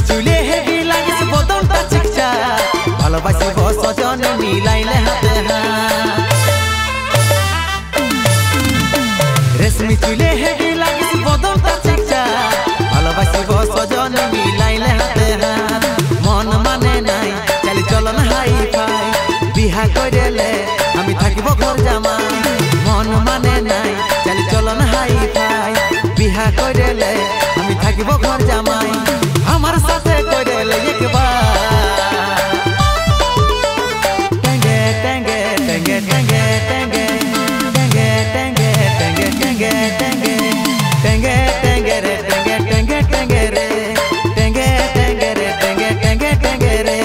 চুলে হেভি লাগিস বদনটা চিকচা ভালোবাসিব সজনে মিলাইলে হাতে হাত রেশমি চুলে হেভি লাগিস বদনটা চিকচা ভালোবাসিব সজনে মিলাইলে হাতে হাত মন মানে নাই চালি চলন হাই ফাই বিহা কইরেলে আমি থাকিব ঘর জামাই মন মানে নাই চালি চলন হাই ফাই বিহা কইরেলে আমি থাকিব ঘর জামাই আমার সাথে কইরেলে একবার টেঙ্গে টেঙ্গে টেঙ্গে টেঙ্গে টেঙ্গে টেঙ্গে টেঙ্গে টেঙ্গে টেঙ্গে টেঙ্গে টেঙ্গে রে টেঙ্গে টেঙ্গে টেঙ্গে রে টেঙ্গে টেঙ্গে রে টেঙ্গে টেঙ্গে টেঙ্গে রে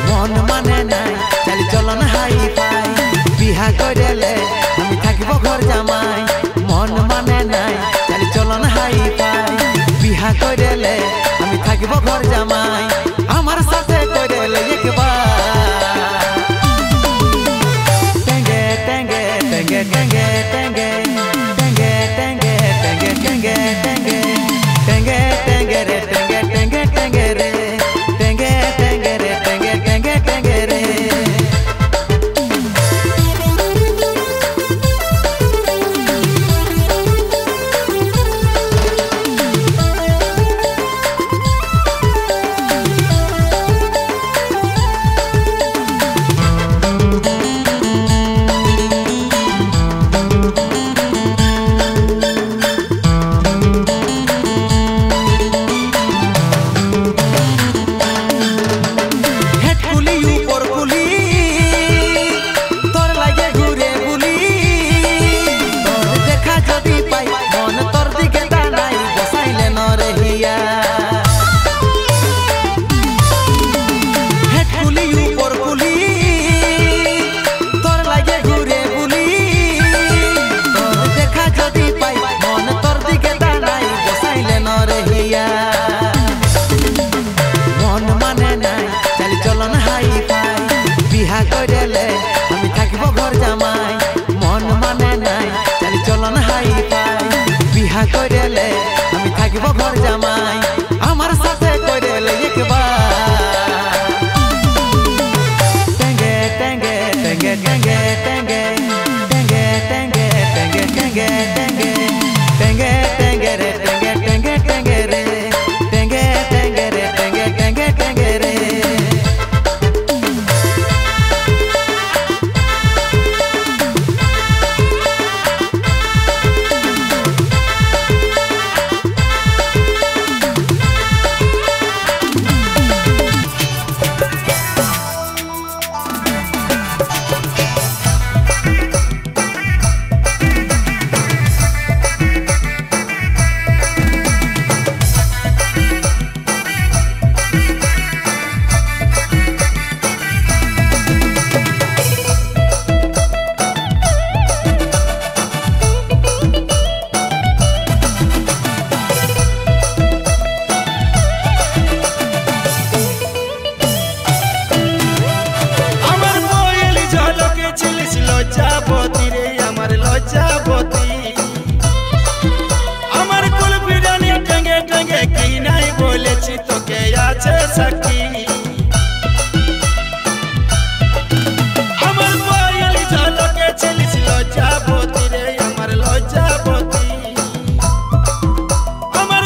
মন মানে নাই চালি চলন হাই ফাই বিহা কইরেলে আমি থাকিব ঘর জামাই মন মানে নাই চালি চলন হাই ফাই বিহা কইরেলে আমি থাকিব ঘর জামাই আমার সাথে কইরেলে একবার টেঙ্গে টেঙ্গে টেঙ্গে টেঙ্গে টেঙ্গে টেঙ্গে টেঙ্গে টেঙ্গে টেঙ্গে টেঙ্গে টেঙ্গে টেঙ্গে রে টেঙ্গে টেঙ্গে টেঙ্গে রে টেঙ্গে টেঙ্গে রে টেঙ্গে টেঙ্গে টেঙ্গে রে মন মানে নাই চালি চলন হাই ফাই বিহা কইরেলে আমি থাকিব ঘর জামাই মন মানে নাই চালি চলন হাই ফাই বিহা কইরেলে আমি থাকিব ঘর জামাই আমার সাথে কইরেলে একবার টেঙ্গে টেঙ্গে টেঙ্গে টেঙ্গে টেঙ্গে টেঙ্গে টেঙ্গে টেঙ্গে টেঙ্গে টেঙ্গে টেঙ্গে টেঙ্গে রে টেঙ্গে টেঙ্গে টেঙ্গে রে টেঙ্গে টেঙ্গে রে টেঙ্গে টেঙ্গে টেঙ্গে রে আমার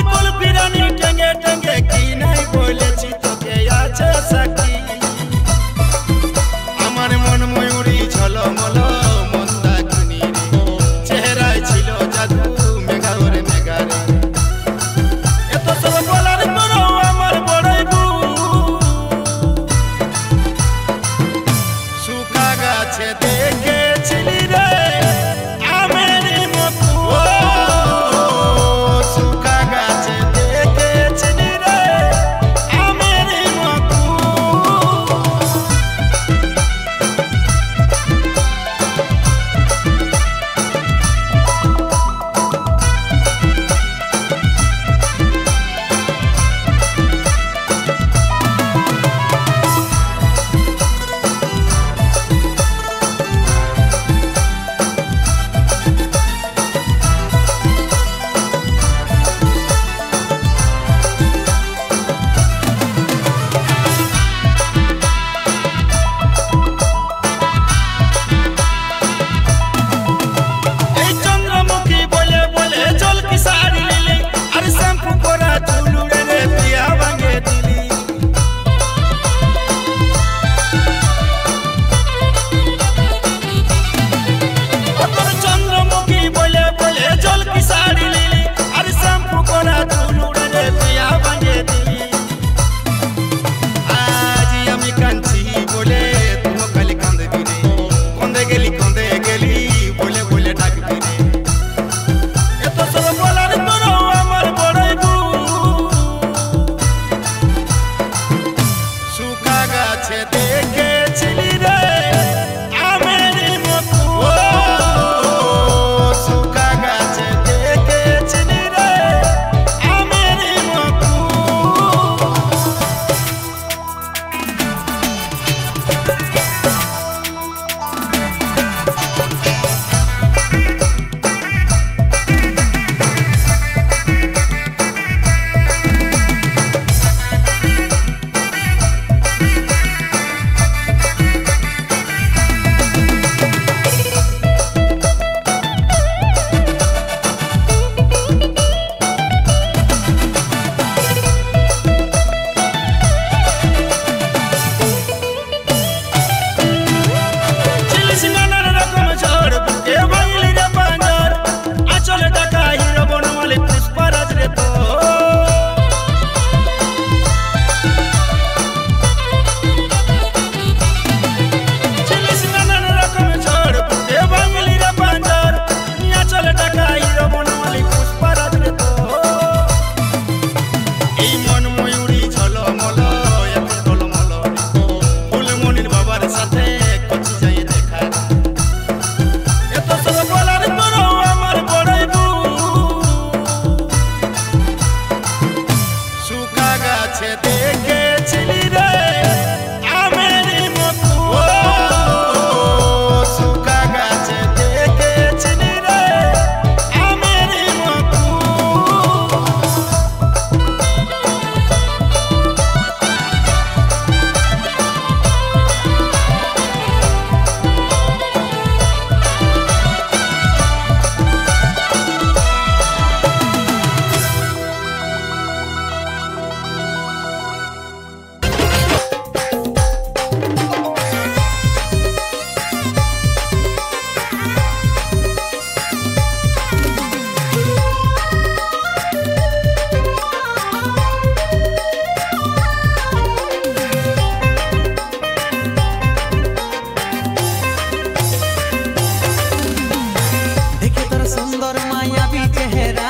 সুন্দর মায়াবী চেহারা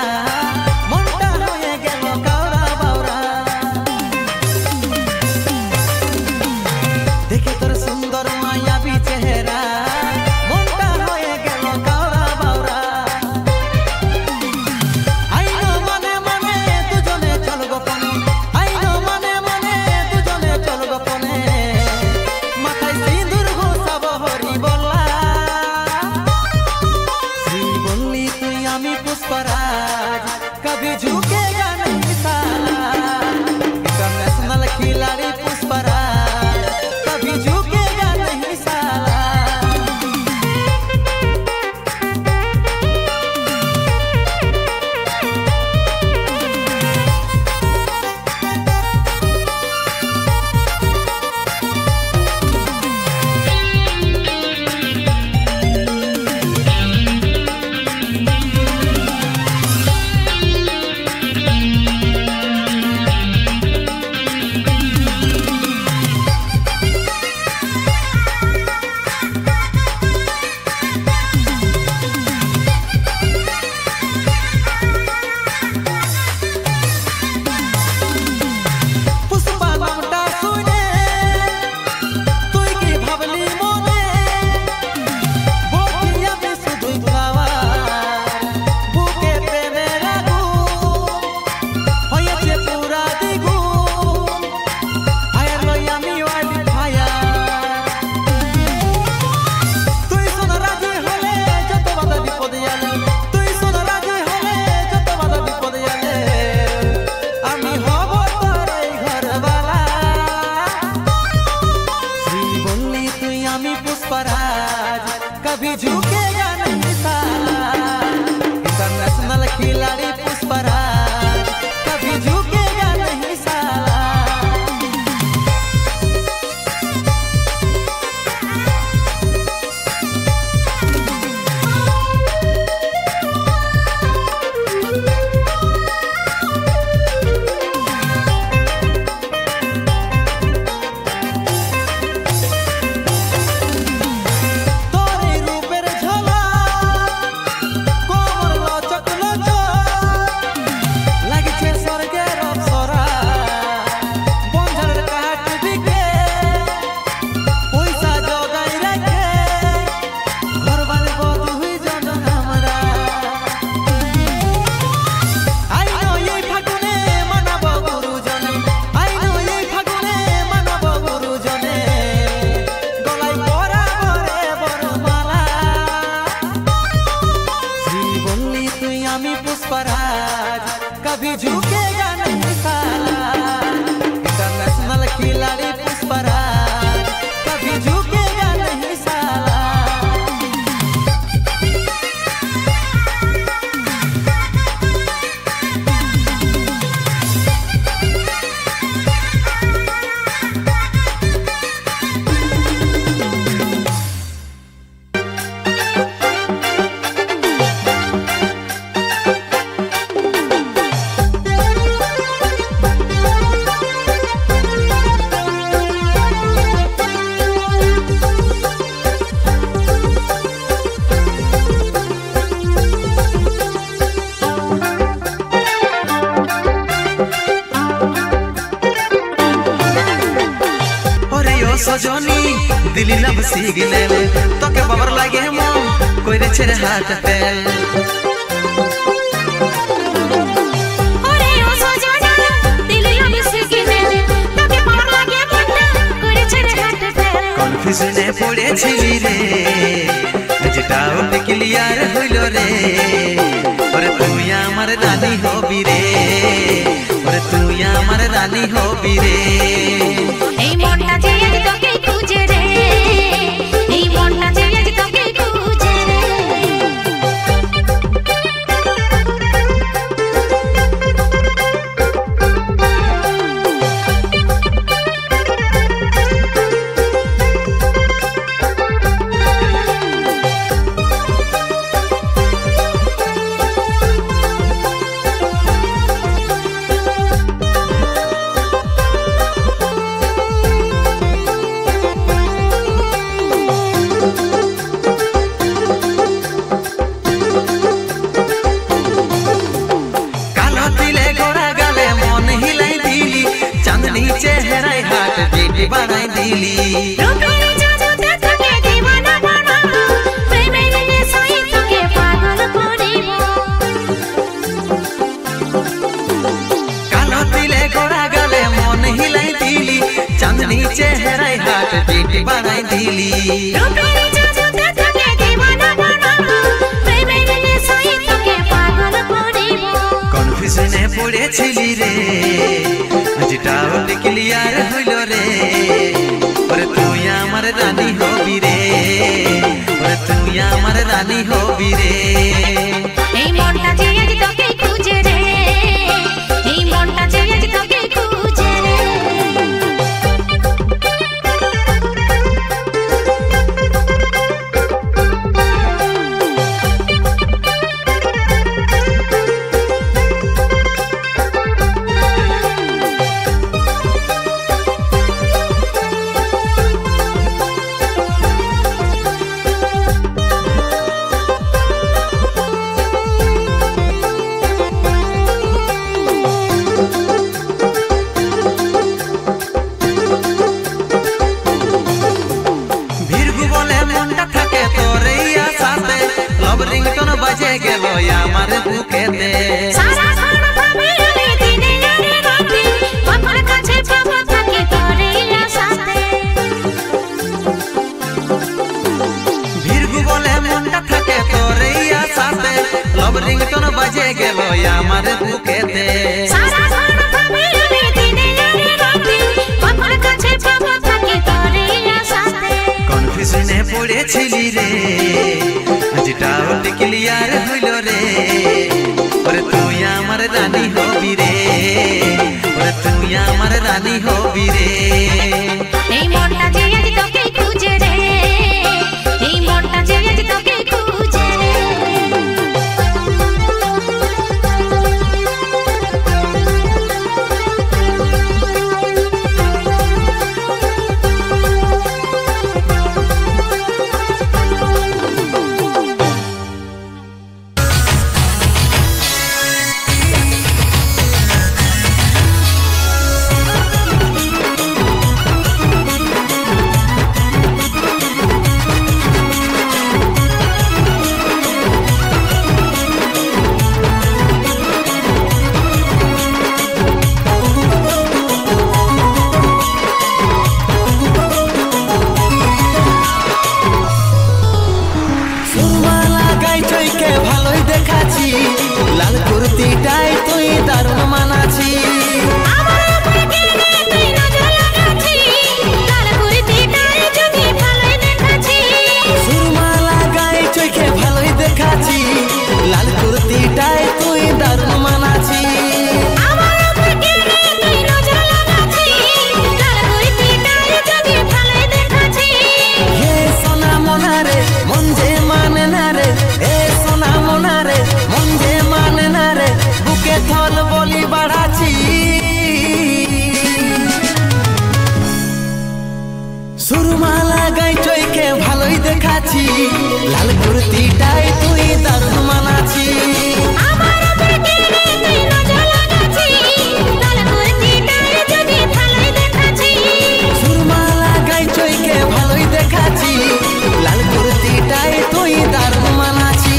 মনটা হয়ে গেল কাওড়া বাওড়া দেখে তোর সুন্দর মায়াবী চেহারা মনটা হয়ে গেল কাওড়া বাওড়া আইনো মনে মনে দুজনে চল গোপনে আইনো মনে মনে দুজনে চল গোপনে মাথায় সিঁদুর ঘোষাবো হরি বল্লা শ্রী বললি তুই আমি পুষ্পরাজ কবি ঝুঁকেগা नहीं साला इंटरनेशनल खिलाड़ी पुष्पराज कभी झुकेगा नहीं साला पुष्पराज कभी झुकेगा नहीं साला इंटरनेशनल खिलाड़ी पुष्पराज कभी झुकेगा नहीं साला पुष्पराज कभी झुकेगा नहीं साला इंटरनेशनल खिलाड़ी पुष्पराज कभी झुकेगा नहीं साला सजनी दिली लब सिग्नल तोके बाबर लागे मन कोइरे छेरे हाथ पेल ओरे ओ सजना दिली लब सिग्नल तोके बाबर लागे मन कोइरे छेरे हाथ पेल कन्फ्यूजने पड़ेছিলি রে যেটাও ক্লিয়ার হইল রে ওরে তুই আমার রানী হবি রে ওরে তুই আমার রানী হবি রে এই মনটা যে তোকে খুঁজে রে এই মনটা যে তোকে খুঁজে রে बेटी बनाई दिली कालो तिले गोरा गले मन हिलाई दिली चांदनी चेहराई हाट बेटी बनाई दिली কনফিউশনে পড়েছিলি রে যেটাও ক্লিয়ার হইল রে ওরে তুই আমার রানী হবি রে ওরে তুই আমার রানী হবি রে এই মনটা যে আজ তোকে খুঁজে রে এই মনটা যে আজ তোকে খুঁজে রে रिंगटोन बजे गेलो আমার বুকেতে সারা ক্ষণ ভাবি আমি দিনে আর রাতে আমার কাছে পাবো থাকে তোরে আশাতে ভিরগু বলে মনটা থাকে তোরে আশাতে লব রিংটোন বাজে গেলো আমার বুকেতে সারা ক্ষণ ভাবি আমি দিনে আর রাতে আমার কাছে পাবো থাকে তোরে আশাতে কনফিউশনে পড়েছিলি রে যেটাও ক্লিয়ার হইল রে ওরে তুই আমার রানী হবি রে ওরে তুই আমার রানী হবি রে এই মনটা যে আজ তোকে খুঁজে রে এই মনটা যে আজ তোকে খুঁজে রে লাল কুর্তিটাই তুই দারুণ মানাছি আমার বুকে তুই নজর লাগাছি লাল কুর্তিটাই যদি ভালোই দেখাছি সুরমা লাগাই চোখে ভালোই দেখাছি লাল কুর্তিটাই তুই দারুণ মানাছি আমার বুকে তুই নজর লাগাছি লাল কুর্তিটাই যদি ভালোই দেখাছি হে সোনা মনারে মন যে মানে না রে হে সোনা মনারে মন যে মানে না রে বুকে থল বলি বাড়াছি সুরমা লাগাই চোখে ভালোই দেখাছি লাল কুর্তিটাই তুই দারুণ মানাছি আমার বুকে তুই নজর লাগাছি লাল কুর্তিটাই যদি ভালোই দেখাছি সুরমা লাগাই চোখে ভালোই দেখাছি লাল কুর্তিটাই তুই দারুণ মানাছি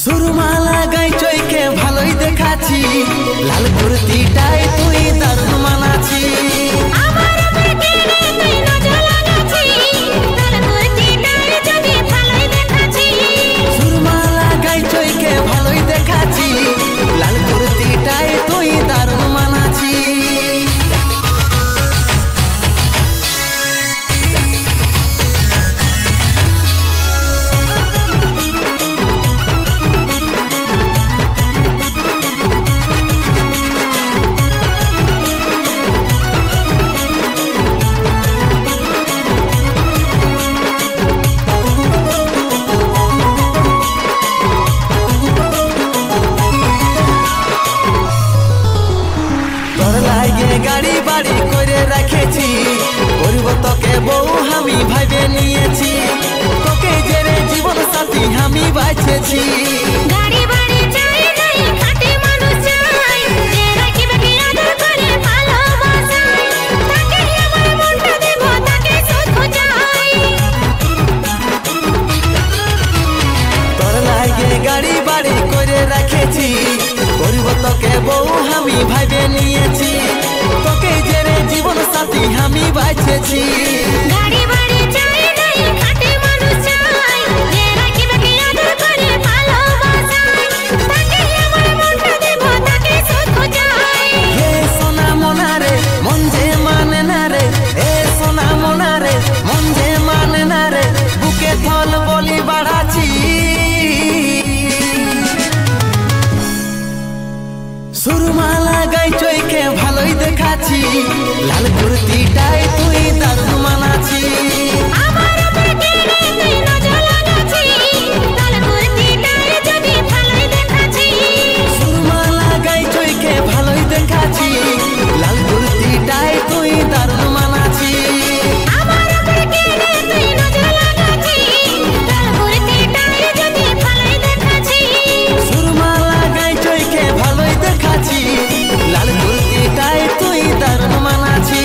সুরমা লাগাই চইকে ভালোই দেখাচ্ছি, লাল কুর্তিটাই তুই দারুণ মানাচ্ছি। আমার পেটে তুই নজর লাগাচ্ছি, লাল কুর্তিটাই যদি ভালোই দেখাচ্ছি। সুরমা লাগাই চইকে ভালোই দেখাচ্ছি, লাল কুর্তিটাই তুই দারুণ মানাচ্ছি। গাড়ি বাড়ি করে রেখেছি, করব তোকে বউ আমি ভাইবে নিয়েছি, তোকে জেরে জীবন সাথী আমি বাঁচেছি। গাড়ি বাড়ি চাই নাই খাঁটি মানুষ চাই, যে রাখিবে কি আদর করে ভালোবাসায়, তাকে আমার মনটা দেব তাকে শুধু চাই। তোর লাগে গাড়ি বাড়ি করে রেখেছি, করব তোকে বউ আমি ভাইবে নিয়েছি, তোকে জেরে জীবন সাথী আমি বাঁচেছি। গাড়ি বাড়ি চাই নাই খাঁটি মানুষ চাই, যে রাখিবে কি আদর করে ভালোবাসায়, তাকে আমার মনটা দেব তাকে শুধু চাই। হে সোনা মোনা রে মন যে মানে না রে, এ সোনা মোনা রে মন যে মানে না রে, বুকে থল বলি বাড়াচ্ছি। সুরমা লাগাই চইকে ভালোই দেখাচ্ছি, লাল কুর্তিটাই তুই দারুণ মানাচ্ছি। আমার পেটে তুই নজর লাগাচ্ছি, লাল কুর্তিটাই যদি ভালোই দেখাচ্ছি। সুরমা লাগাই চইকে ভালোই দেখাচ্ছি, লাল কুর্তিটাই তুই দারুণ মানাচ্ছি। আমার পেটে তুই নজর লাগাচ্ছি, লাল কুর্তিটাই যদি ভালোই দেখাচ্ছি। সুরমা লাগাই চইকে ভালোই দেখাচ্ছি, লাল কুর্তিটাই তুই দারুণ মানাচ্ছি।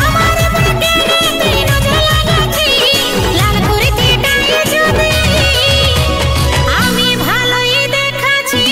আমার পেটে তুই নজর লাগাচ্ছি, লাল কুর্তিটাই যদি আমি ভালোই দেখাচ্ছি।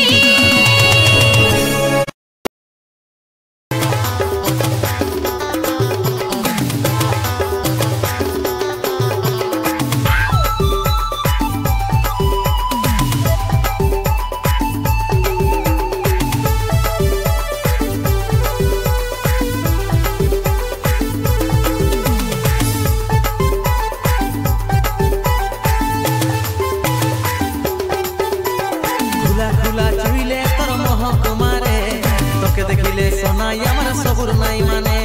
খুলা খুলা চুইলে তোর মহকুমারে, তোকে দেখিলে সোনাই আমার সবুর নাই মানে।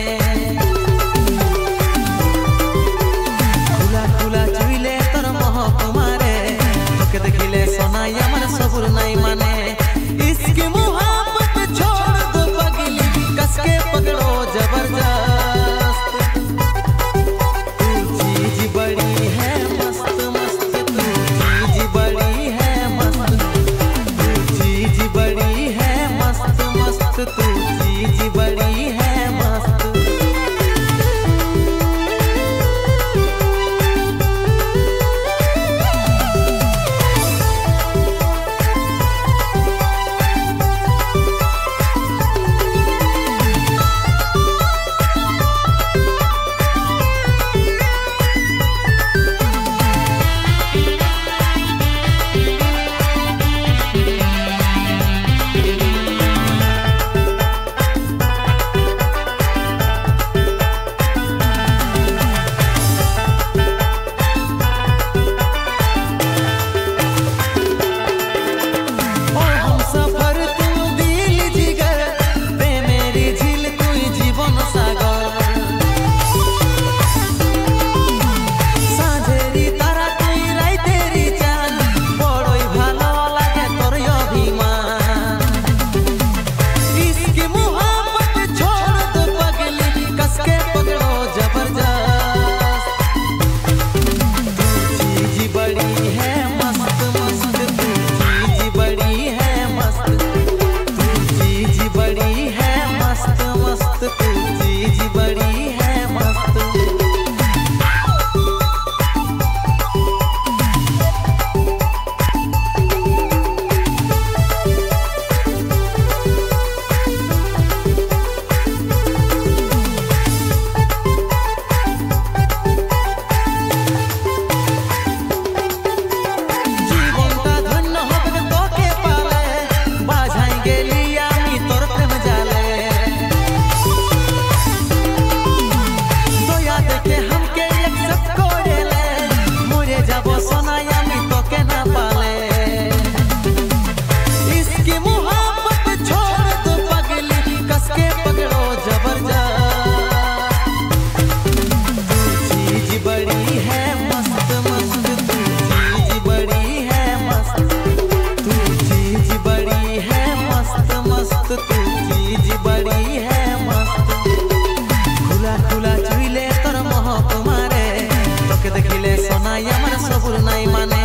খুলা খুলা চুইলে তোর মহকুমারে, তোকে দেখিলে সোনাই আমার সবুর নাই মানে। ইসকি মোহব্বত छोड़ दो पगली, कसके पकड़ो जबरदस्त, तू चीज बड़ी है मस्त मस्त, तू चीज बड़ी है मस्त, चीज बड़ी है मस्त मस्त, तू चीज बड़ी है मस्त। নাই আমার সবুর নাই মানে